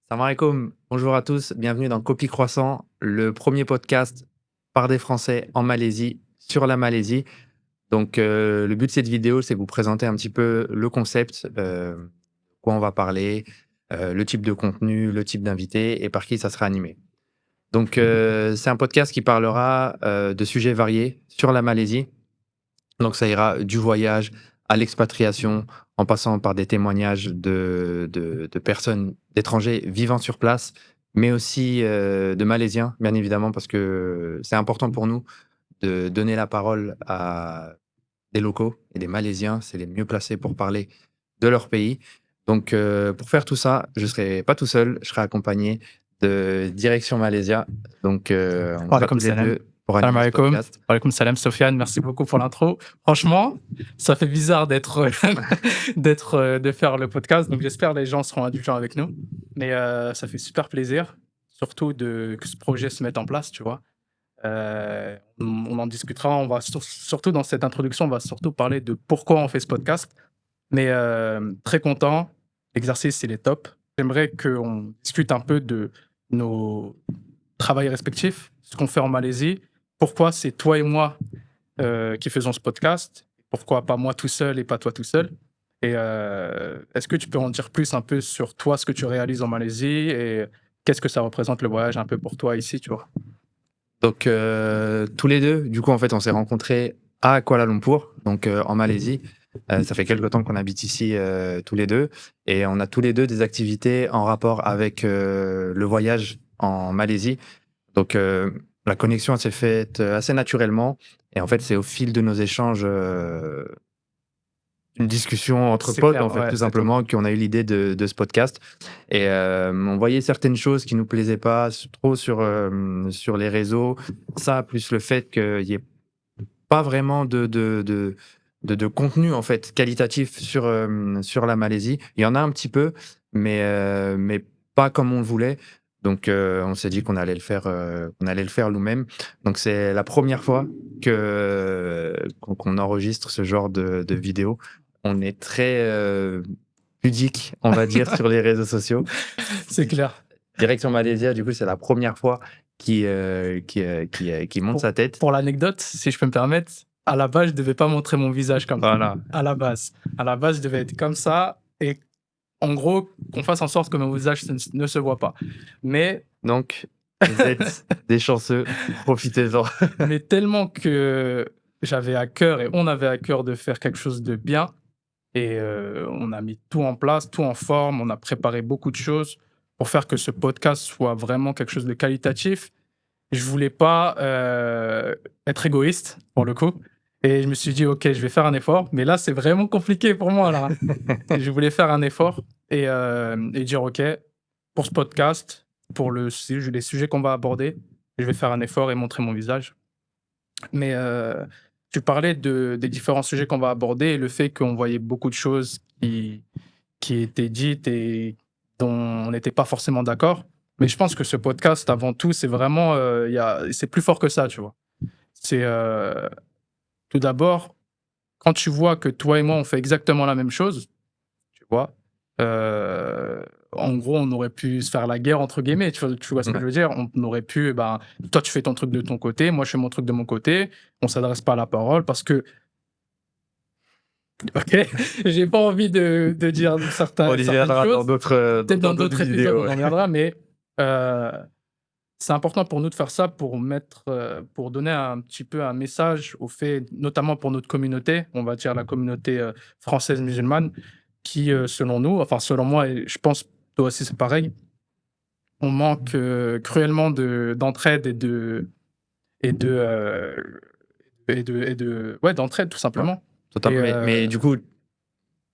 Salam alaikum, bonjour à tous, bienvenue dans Copie Croissant, le premier podcast par des Français en Malaisie sur la Malaisie. Donc, le but de cette vidéo, c'est de vous présenter un petit peu le concept, quoi on va parler, le type de contenu, le type d'invité et par qui ça sera animé. Donc, c'est un podcast qui parlera de sujets variés sur la Malaisie. Donc, ça ira du voyage à l'expatriation, en passant par des témoignages de personnes, d'étrangers vivant sur place, mais aussi de Malaisiens, bien évidemment, parce que c'est important pour nous de donner la parole à des locaux et des Malaisiens. C'est les mieux placés pour parler de leur pays. Donc, pour faire tout ça, je ne serai pas tout seul, je serai accompagné de Direction Malaysia. Donc, on Wa sera alaikum tous les salam. deux pour Salam animer ce alaikum. podcast. Wa alaikum salam, Sofiane. Merci beaucoup pour l'intro. Franchement, ça fait bizarre de faire le podcast. Donc, j'espère que les gens seront indulgents avec nous. Mais ça fait super plaisir, surtout que ce projet se mette en place, tu vois. On en discutera. On va surtout dans cette introduction, on va surtout parler de pourquoi on fait ce podcast. Mais très content. L'exercice, il est top. J'aimerais qu'on discute un peu de nos travail respectifs, ce qu'on fait en Malaisie, pourquoi c'est toi et moi qui faisons ce podcast, pourquoi pas moi tout seul et pas toi tout seul. Et est-ce que tu peux en dire plus un peu sur toi, ce que tu réalises en Malaisie et qu'est-ce que ça représente le voyage un peu pour toi ici, tu vois? Donc, tous les deux, du coup, en fait, on s'est rencontrés à Kuala Lumpur, donc en Malaisie. Ça fait quelque temps qu'on habite ici tous les deux et on a tous les deux des activités en rapport avec le voyage en Malaisie. Donc, la connexion elle s'est faite assez naturellement et en fait, c'est au fil de nos échanges, une discussion entre C'est potes, en clair, fait, ouais, tout c'est top. simplement, qu'on a eu l'idée de ce podcast. Et on voyait certaines choses qui nous plaisaient pas trop sur les réseaux. Ça, plus le fait qu'il y ait pas vraiment de contenu, en fait, qualitatif sur la Malaisie. Il y en a un petit peu, mais pas comme on le voulait. Donc, on s'est dit qu'on allait le faire nous-mêmes. Donc, c'est la première fois qu'on enregistre ce genre de vidéo. On est très pudique, on va dire, sur les réseaux sociaux. C'est clair. Direction Malaysia, du coup, c'est la première fois qui monte sa tête. Pour l'anecdote, si je peux me permettre, à la base, je devais pas montrer mon visage comme ça. Voilà. À la base. À la base, je devais être comme ça et en gros, qu'on fasse en sorte que mon visage ne se voit pas. Mais Donc, vous êtes des chanceux, profitez-en. mais tellement que j'avais à cœur et on avait à cœur de faire quelque chose de bien et on a mis tout en place, tout en forme, on a préparé beaucoup de choses pour faire que ce podcast soit vraiment quelque chose de qualitatif. Je voulais pas être égoïste pour le coup et je me suis dit: «OK, je vais faire un effort», mais là, c'est vraiment compliqué pour moi là. Je voulais faire un effort et dire: «OK, pour ce podcast, pour les sujets qu'on va aborder, je vais faire un effort et montrer mon visage». Mais tu parlais des différents sujets qu'on va aborder et le fait qu'on voyait beaucoup de choses qui étaient dites et dont on n'était pas forcément d'accord. Mais je pense que ce podcast, avant tout, c'est vraiment, c'est plus fort que ça, tu vois? C'est, tout d'abord, quand tu vois que toi et moi, on fait exactement la même chose, tu vois? En gros, on aurait pu se faire «la guerre» entre guillemets, tu vois ce que Ouais. je veux dire? On aurait pu, ben, toi tu fais ton truc de ton côté, moi je fais mon truc de mon côté, on s'adresse pas à la parole parce que OK, j'ai pas envie de dire On y certaines viendra choses. Peut-être dans dans d'autres d'autres épisodes, vidéos. on en Ouais. reviendra, mais heu, c'est important pour nous de faire ça pour donner un petit peu un message au fait notamment pour notre communauté, on va dire la communauté, française musulmane qui, selon nous, enfin selon moi et je pense toi aussi c'est pareil, on manque, cruellement d'entraide et de d'entraide tout Ouais, simplement et totalement. Mais du coup,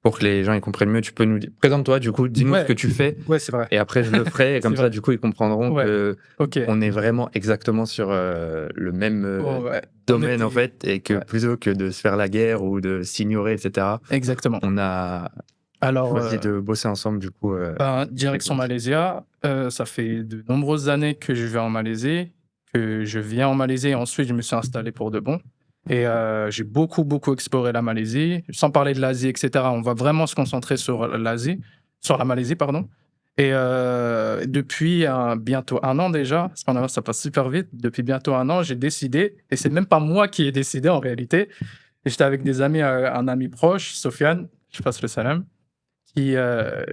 pour que les gens ils comprennent mieux, tu peux nous dire présente-toi, du coup, dis-nous ce que ouais, tu fais ouais, c'est vrai, et après je le ferai et c'est comme ça, vrai. du coup, ils comprendront Ouais, OK. qu'on est vraiment exactement sur, le même, Oh, ouais, on domaine, en était fait et que ouais, plutôt que de se faire la guerre ou de s'ignorer et cetera, exactement. on a Alors, choisi de bosser ensemble, du coup, ben, sur le direction compte. Malaysia, ça fait de nombreuses années que je vais en Malaisie, que je viens en Malaisie et ensuite je me suis installé pour de bon et j'ai beaucoup, beaucoup exploré la Malaisie, sans parler de l'Asie et cetera. On va vraiment se concentrer sur la Malaisie, pardon Et depuis bientôt 1 an déjà, parce qu'en avance ça passe super vite, depuis bientôt 1 an, j'ai décidé, et c'est même pas moi qui ai décidé en réalité, j'étais avec des amis, un ami proche, Sofiane, je passe le salam, qui, heu,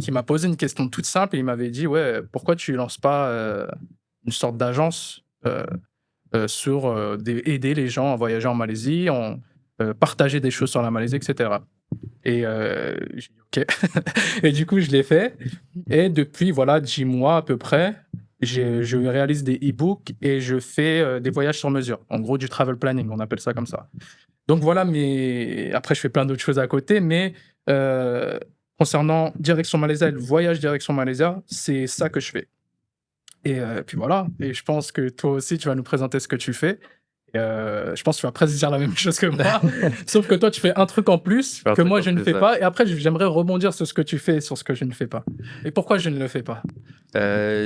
qui m'a posé une question toute simple et il m'avait dit: «Ouais, pourquoi tu lances pas, une sorte d'agence, sur, aider les gens à voyager en Malaisie, partager des choses sur la Malaisie, et cetera». Et j'ai dit: «OK». Et du coup, je l'ai fait et depuis, voilà, 10 mois à peu près, je réalise des e-books et je fais, des voyages sur mesure. En gros, du travel planning, on appelle ça comme ça. Donc voilà, mais après je fais plein d'autres choses à côté, mais heu, concernant direction Malaisie, le voyage direction Malaisie, c'est ça que je fais. Et puis voilà, et je pense que toi aussi tu vas nous présenter ce que tu fais. Et je pense que tu vas presque dire la même chose que moi, sauf que toi tu fais un truc en plus Je fais un que truc moi en je ne plus, fais ouais. pas, et après j'aimerais rebondir sur ce que tu fais et sur ce que je ne fais pas. Et pourquoi je ne le fais pas?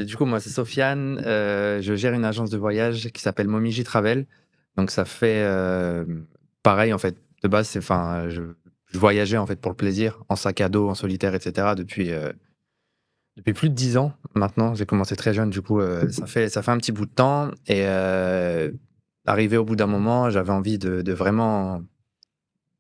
Du coup, moi, c'est Sofiane. Je gère une agence de voyage qui s'appelle Momiji Travel. Donc, ça fait pareil, en fait. De base, je voyageais en fait pour le plaisir, en sac à dos, en solitaire, etc. Depuis plus de 10 ans maintenant. J'ai commencé très jeune, du coup, ça fait un petit bout de temps. Et arrivé au bout d'un moment, j'avais envie de vraiment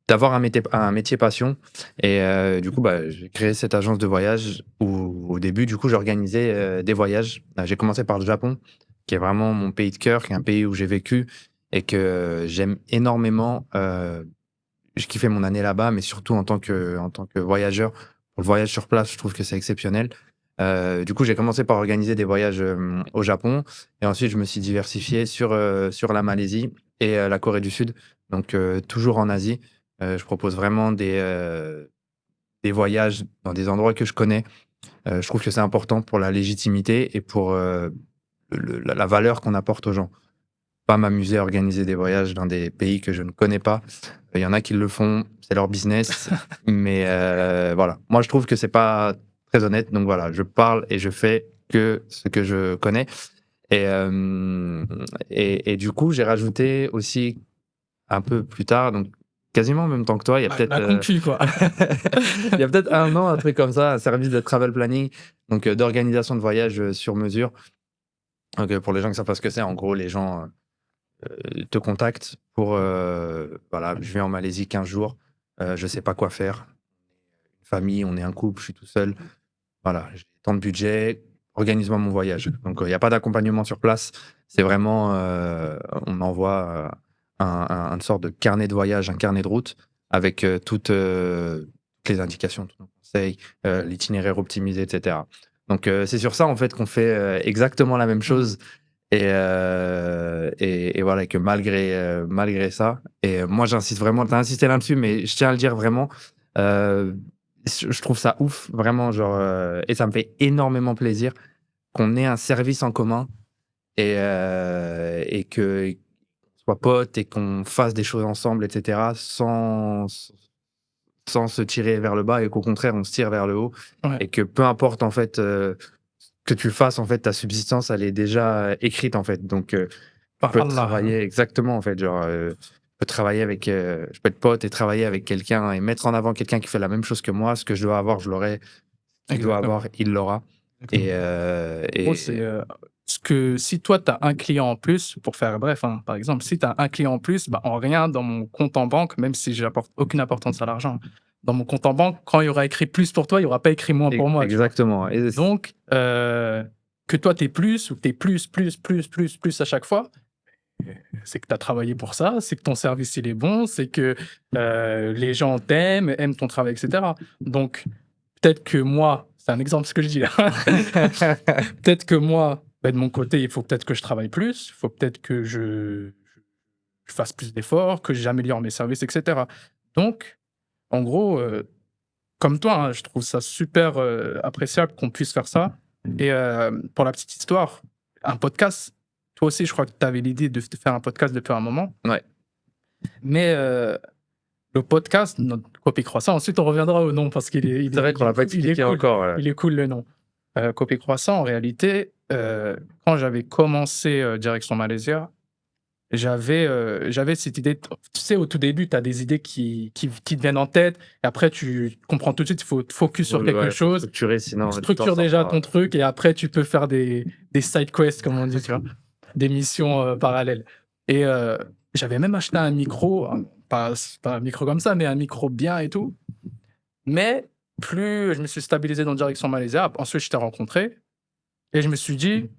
d'avoir un métier passion. Et du coup, bah, j'ai créé cette agence de voyage où, au début, du coup, j'organisais des voyages. J'ai commencé par le Japon, qui est vraiment mon pays de cœur, qui est un pays où j'ai vécu et que j'aime énormément. Je kiffais mon année là-bas, mais surtout en tant que voyageur. Pour le voyage sur place, je trouve que c'est exceptionnel. Du coup, j'ai commencé par organiser des voyages au Japon et ensuite, je me suis diversifié sur la Malaisie et la Corée du Sud, donc toujours en Asie. Je propose vraiment des voyages dans des endroits que je connais. Je trouve que c'est important pour la légitimité et pour la valeur qu'on apporte aux gens. Pas m'amuser à organiser des voyages dans des pays que je ne connais pas. Il y en a qui le font, c'est leur business, mais voilà. Moi, je trouve que c'est pas très honnête, donc voilà, je parle et je fais que ce que je connais. Et du coup, j'ai rajouté aussi un peu plus tard, donc quasiment en même temps que toi, il y a peut-être, La concu quoi. il y a peut-être 1 an, un truc comme ça, un service de travel planning, donc d'organisation de voyage sur mesure. Donc pour les gens qui savent pas ce que c'est, en gros, les gens te contactent pour, voilà, je vais en Malaisie 15 jours, je sais pas quoi faire. Une famille, on est un couple, je suis tout seul. Voilà, j'ai tant de budget, organise-moi mon voyage. Donc il y a pas d'accompagnement sur place. C'est vraiment, on envoie, une sorte de carnet de voyage, un carnet de route avec, toutes les indications, tous nos conseils, l'itinéraire optimisé, et cetera. Donc c'est sur ça, en fait, qu'on fait, exactement la même Mmh. chose. Et voilà, que malgré ça, et moi j'insiste vraiment, tu as insisté là-dessus, mais je tiens à le dire vraiment, heu, je trouve ça ouf, vraiment, genre, et ça me fait énormément plaisir qu'on ait un service en commun et qu'on soit potes et qu'on fasse des choses ensemble, et cetera, sans se tirer vers le bas, et qu'au contraire, on se tire vers le haut, Ouais. et que peu importe, en fait, que tu fasses, en fait, ta subsistance, elle est déjà écrite, en fait. Donc je Par peux Allah. travailler exactement, en fait, genre, je peux travailler avec, je peux être pote et travailler avec quelqu'un et mettre en avant quelqu'un qui fait la même chose que moi. Ce que je dois avoir, je l'aurai. Ce qu'il doit Exactement, avoir, il l'aura. exactement. Et En gros, c'est, et ce que si toi, tu as un client en plus, pour faire bref, hein, par exemple, si tu as un client en plus, bah, en rien dans mon compte en banque, même si j'apporte aucune importance à l'argent, dans mon compte en banque, quand il y aura écrit plus pour toi, il y aura pas écrit moins pour moi, tu vois? exactement, et Donc que toi, tu aies plus ou que tu aies plus à chaque fois, c'est que tu as travaillé pour ça, c'est que ton service, il est bon, c'est que, les gens t'aiment, aiment ton travail, et cetera. Donc peut-être que moi, c'est un exemple ce que je dis là. Peut-être que moi, bah, de mon côté, il faut peut-être que je travaille plus, il faut peut-être que je fasse plus d'efforts, que j'améliore mes services, et cetera. Donc, en gros, comme toi, hein, je trouve ça super, appréciable qu'on puisse faire ça. Et pour la petite histoire, un podcast, toi aussi, je crois que tu avais l'idée de faire un podcast depuis un moment, ouais, mais le podcast, notre copie croissant, ensuite on reviendra au nom parce qu'il est il c'est est vrai il qu'on est l'a pas cool, il est expliqué cool, encore, il est cool le nom. Copie croissant, en réalité, quand j'avais commencé, direction Malaysia, j'avais cette idée. Tu sais, au tout début, tu as des idées qui te viennent en tête, et après, tu comprends tout de suite, il faut te focus sur quelque Ouais, faut chose. structurer, sinon tu t'en Structure sors déjà pas. ton truc, et après, tu peux faire des side quests, comme on dit, tu vois, des missions parallèles. Et j'avais même acheté un micro, pas un micro comme ça, mais un micro bien et tout. Mais plus je me suis stabilisé dans la direction Malaisie, ensuite, je t'ai rencontré, et je me suis dit,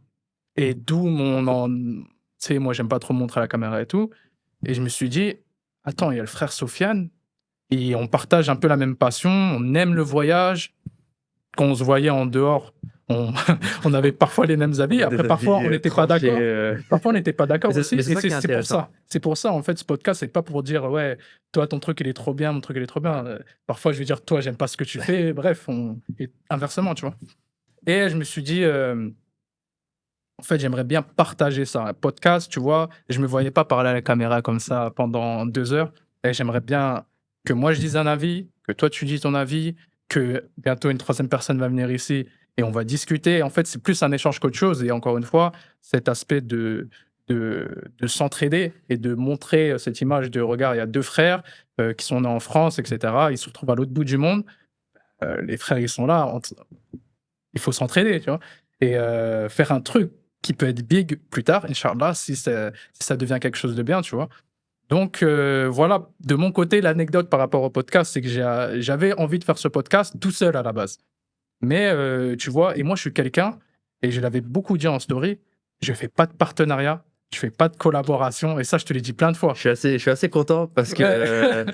et d'où tu sais, moi, j'aime pas trop me montrer à la caméra et tout. Et je me suis dit, attends, il y a le frère Sofiane, et on partage un peu la même passion, on aime le voyage. Quand on se voyait en dehors, on, on avait parfois les mêmes avis. Après, Des parfois, avis on n'était pas tranchés. d'accord. Parfois, on n'était pas d'accord Mais aussi. c'est Et ça qui est c'est pour intéressant. ça. C'est pour ça, en fait, ce podcast, c'est pas pour dire, ouais, toi, ton truc, il est trop bien, mon truc, il est trop bien. Parfois, je vais dire, toi, j'aime pas ce que tu fais. Bref, et inversement, tu vois. Et je me suis dit, en fait, j'aimerais bien partager ça. Un podcast, tu vois, je me voyais pas parler à la caméra comme ça pendant 2 heures. Et j'aimerais bien que moi, je dise un avis, que toi, tu dises ton avis, que bientôt une troisième personne va venir ici et on va discuter. En fait, c'est plus un échange qu'autre chose. Et encore une fois, cet aspect de s'entraider et de montrer cette image de, regarde, il y a deux frères qui sont nés en France, etc. Ils se retrouvent à l'autre bout du monde. Les frères, ils sont là. Il faut s'entraider, tu vois. Et faire un truc qui peut être big plus tard, Inch'Allah, si ça devient quelque chose de bien, tu vois. Donc voilà, de mon côté, l'anecdote par rapport au podcast, c'est que j'avais envie de faire ce podcast tout seul à la base. Mais tu vois, et moi je suis quelqu'un, et je l'avais beaucoup dit en story, je fais pas de partenariat, je fais pas de collaboration, et ça je te l'ai dit plein de fois. Je suis assez content parce que Ouais.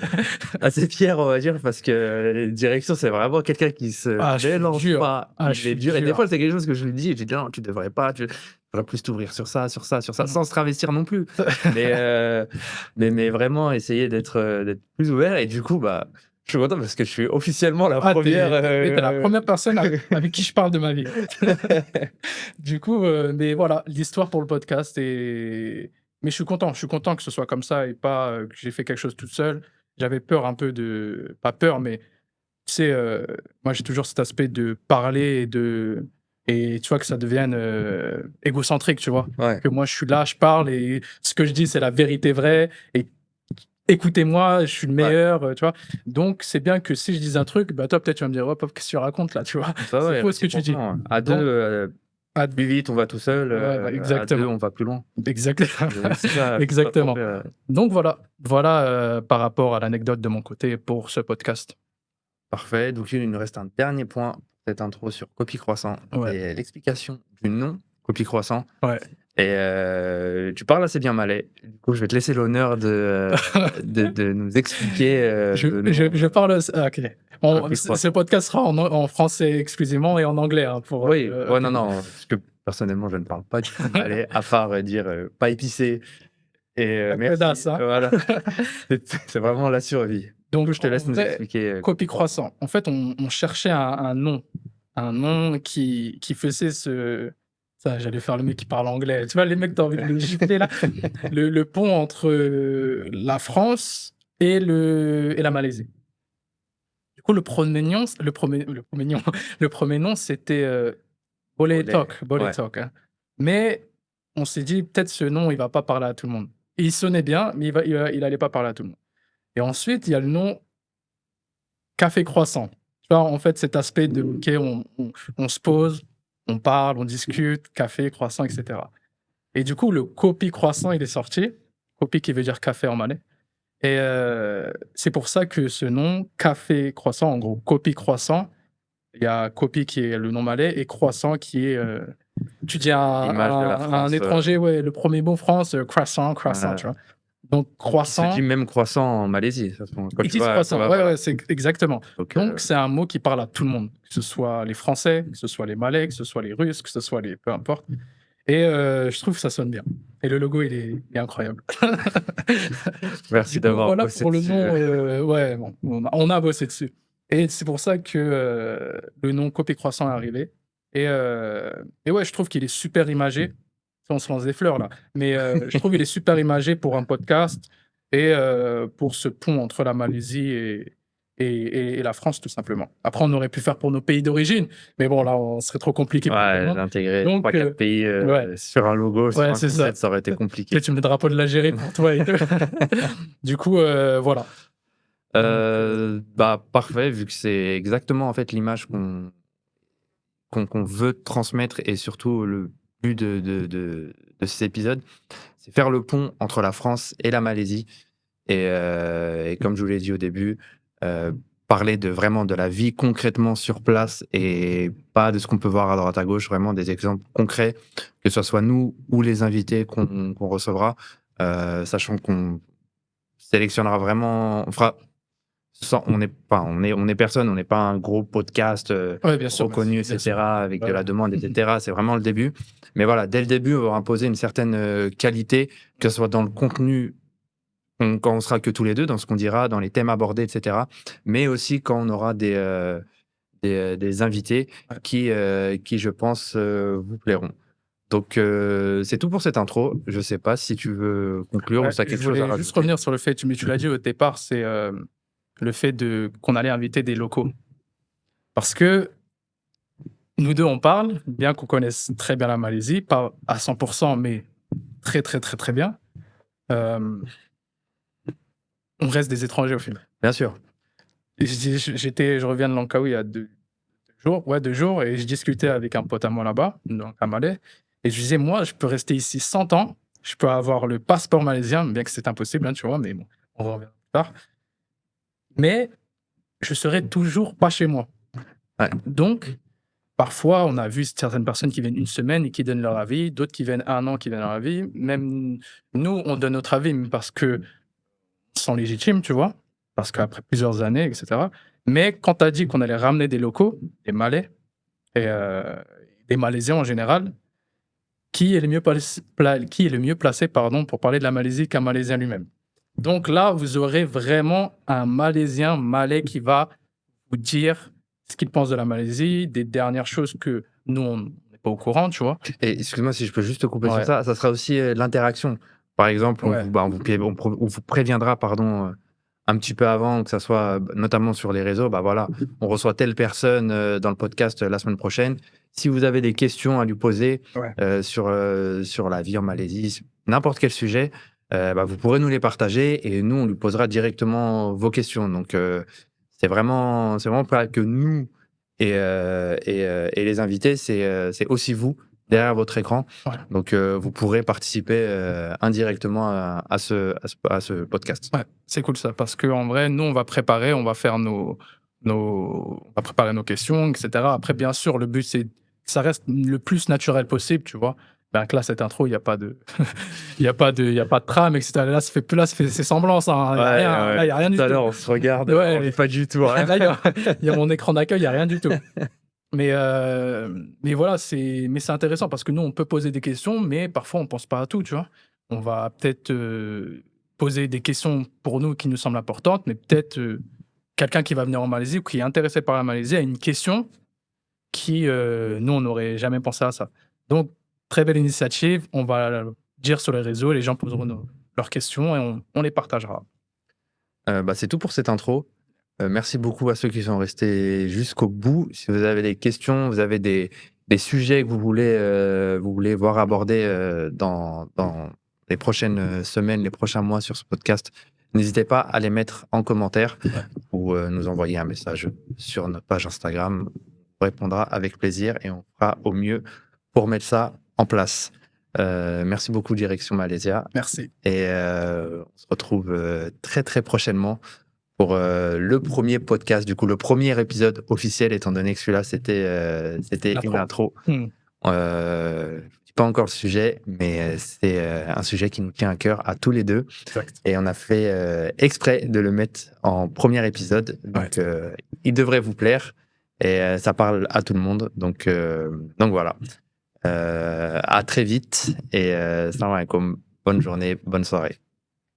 assez fier, on va dire, parce que direction, c'est vraiment quelqu'un qui se Ah, je suis mélange dur. pas. Ah, je Il est suis dur. Et des dur. fois, c'est quelque chose que je lui dis. Je lui dis non, tu devrais pas. Tu devrais plus t'ouvrir sur ça, sur ça, sur ça, Mhm. sans se travestir non plus. Mais mais vraiment essayer d'être plus ouvert. Et du coup, bah, je suis content parce que je suis officiellement la Ah, première. t'es la première personne avec qui je parle de ma vie. Du coup, mais voilà, l'histoire pour le podcast. Mais je suis content que ce soit comme ça et pas que j'ai fait quelque chose toute seule. J'avais peur un peu de. Pas peur, mais tu sais, moi j'ai toujours cet aspect de parler et tu vois que ça devienne égocentrique, tu vois. Ouais. Que moi je suis là, je parle et ce que je dis c'est la vérité vraie et écoutez-moi, je suis le Ouais. meilleur, tu vois. Donc c'est bien que si je dis un truc, bah toi peut-être tu vas me dire: «Ouais, Pop, qu'est-ce que tu racontes là?» Tu vois? Ouais, C'est ouais, faux ce que tu dis. réciproquement. À deux, Donc à plus vite, on va tout seul. ouais, ouais, À deux, exactement. on va plus loin. Exactement. C'est ça trop Exactement. fait. Donc voilà, par rapport à l'anecdote de mon côté pour ce podcast. Parfait. Donc, il nous reste un dernier point pour cette intro sur Copie Croissant. Ouais, C'est l'explication du nom Copie Croissant. ouais. Et tu parles assez bien malais. Du coup, je vais te laisser l'honneur de nous expliquer Je le nom je parle OK. Copie Ce Croissant. podcast sera en français exclusivement et en anglais, hein, pour, Oui, ouais, OK. non, non, parce que personnellement, je ne parle pas du tout malais, à part dire pas épicé. Et La merci. codasses, hein. Voilà. C'est vraiment la survie. Du coup, Donc je te en laisse nous vrai, expliquer Copie Copie Croissant. Croissant. En fait, on cherchait un nom qui faisait ce ça, j'allais faire le mec qui parle anglais. Tu vois, les mecs, tu as envie de les gifler là? Le pont entre, la France et la Malaisie. Du coup, le premier nom, c'était, Olé. Boleh Ouais. Talk, hein. Mais on s'est dit: «Peut-être ce nom, il va pas parler à tout le monde». Il sonnait bien, mais il allait pas parler à tout le monde. Et ensuite, il y a le nom Café Croissant. Tu vois, en fait, cet aspect de OK, on se pose, on parle, on discute, café, croissant, et cetera. Et du coup, le Kopi Croissant, il est sorti. Kopi qui veut dire café en malais. Et c'est pour ça que ce nom, Café Croissant, en gros, Kopi Croissant, il y a Kopi qui est le nom malais et Croissant qui est, tu dis à L'image de la un France. étranger, ouais, le premier mot France, croissant, croissant, Ouais. tu vois? Donc Il se dit croissant, même croissant en Malaisie. Ça se quand ils tu disent vas, croissant. Ouais, voilà. ouais, c'est exactement. Donc, Donc c'est un mot qui parle à tout le monde, que ce soit les Français, que ce soit les Malais, que ce soit les Russes, que ce soit les peu importe. Et je trouve que ça sonne bien. Et le logo, il est incroyable. merci Du coup, d'avoir voilà bossé pour le dessus. nom, ouais, bon, on a bossé dessus. Et c'est pour ça que le nom Copie Croissant est arrivé. Et ouais, je trouve qu'il est super imagé. On se lance des fleurs là. Mais je trouve qu'il est super imagé pour un podcast et pour ce pont entre la Malaisie et la France, tout simplement. Après, on aurait pu faire pour nos pays d'origine, mais bon, là, on serait trop compliqué pour tout le Ouais, monde. d'intégrer Donc, 3-4 pays ouais, sur un logo, sur ouais, un c'est ça. concept, ça aurait été Tu compliqué. sais, tu mets le drapeau de l'Algérie pour toi et tout. Du coup, voilà. Bah, parfait, vu que c'est exactement en fait l'image qu'on veut transmettre et surtout le but de cet épisode, c'est faire le pont entre la France et la Malaisie. Et comme je vous l'ai dit au début, parler de vraiment de la vie concrètement sur place et pas de ce qu'on peut voir à droite à gauche, vraiment des exemples concrets, que ce soit nous ou les invités qu'on recevra, sachant qu'on sélectionnera vraiment, on fera on est personne, on n'est pas un gros podcast Ouais, bien sûr, reconnu, bien sûr. etc., avec de Ouais. la demande, etc. C'est vraiment le début. Mais voilà, dès le début, on va imposer une certaine qualité, que ce soit dans le contenu, quand on sera que tous les deux, dans ce qu'on dira, dans les thèmes abordés, etc. Mais aussi quand on aura des invités Ouais. qui, je pense, vous plairont. Donc, c'est tout pour cette intro. Je sais pas si tu veux conclure ou Ouais, si tu as je quelque chose à voulais juste rajouter. revenir sur le fait, tu l'as dit au départ, c'est le fait qu'on allait inviter des locaux. Parce que nous deux, on parle, bien qu'on connaisse très bien la Malaisie, pas à 100%, mais très, très, très, très bien. Euh, on reste des étrangers au final. Bien sûr. Et je reviens de Langkawi il y a 2 jours, ouais, 2 jours, et je discutais avec un pote à moi là-bas, donc à Malais, et je disais, moi, je peux rester ici 100 ans, je peux avoir le passeport malaisien, bien que c'est impossible, hein, tu vois, mais bon, on revient plus tard. Mais je serai toujours pas chez moi. Ouais. Donc, parfois, on a vu certaines personnes qui viennent une semaine et qui donnent leur avis, d'autres qui viennent un an, qui donnent leur avis. Même nous, on donne notre avis mais parce que sont légitimes, tu vois, parce qu'après plusieurs années, etc. Mais quand tu as dit qu'on allait ramener des locaux, des Malais, et des Malaisiens en général, qui est le mieux placé pardon, pour parler de la Malaisie qu'un Malaisien lui-même. Donc là, vous aurez vraiment un Malaisien malais qui va vous dire ce qu'il pense de la Malaisie, des dernières choses que nous, on n'est pas au courant, tu vois. Et excuse-moi si je peux juste te couper sur Ouais, ça, ça sera aussi l'interaction. Par exemple, ouais, on vous préviendra, pardon, un petit peu avant, que ça soit notamment sur les réseaux, bah voilà, on reçoit telle personne dans le podcast la semaine prochaine. Si vous avez des questions à lui poser ouais. sur la vie en Malaisie, n'importe quel sujet, bah, vous pourrez nous les partager et nous, on lui posera directement vos questions. Donc, c'est vraiment pas que nous et les invités, c'est aussi vous derrière votre écran. Ouais. Donc, vous pourrez participer indirectement à ce podcast. Ouais, c'est cool ça, parce qu'en vrai, nous, on va préparer, on va faire on va préparer nos questions, etc. Après, bien sûr, le but, c'est que ça reste le plus naturel possible, tu vois. Ben, que là, cette intro, il n'y a pas de, il y a pas de trame, etc. Là, c'est semblant, ça, hein. Il y a rien, là, il y a rien du Tout à tout. l'heure, on se regarde, Ouais, on dit pas du tout rien. là, il y a mon écran d'accueil, il n'y a rien du tout. Mais voilà, mais c'est intéressant parce que nous, on peut poser des questions, mais parfois, on pense pas à tout, tu vois. On va peut-être poser des questions pour nous qui nous semblent importantes, mais peut-être quelqu'un qui va venir en Malaisie ou qui est intéressé par la Malaisie a une question qui, nous, on n'aurait jamais pensé à ça. Donc, très belle initiative. On va dire sur les réseaux, les gens poseront leurs questions et on les partagera. Bah, c'est tout pour cette intro. Merci beaucoup à ceux qui sont restés jusqu'au bout. Si vous avez des questions, vous avez des sujets que vous voulez voir abordés dans les prochaines semaines, les prochains mois sur ce podcast, n'hésitez pas à les mettre en commentaire ou nous envoyer un message sur notre page Instagram. On répondra avec plaisir et on fera au mieux pour mettre ça en place. Merci beaucoup, Direction Malaysia. Merci. Et on se retrouve très très prochainement pour le premier podcast, du coup le premier épisode officiel, étant donné que celui-là c'était une intro. Je ne dis pas encore le sujet, mais c'est un sujet qui nous tient à cœur à tous les deux. Exact. Et on a fait exprès de le mettre en premier épisode. Donc il devrait vous plaire. Et ça parle à tout le monde. Donc voilà. À très vite. Et salam alaikum. Bonne journée, bonne soirée.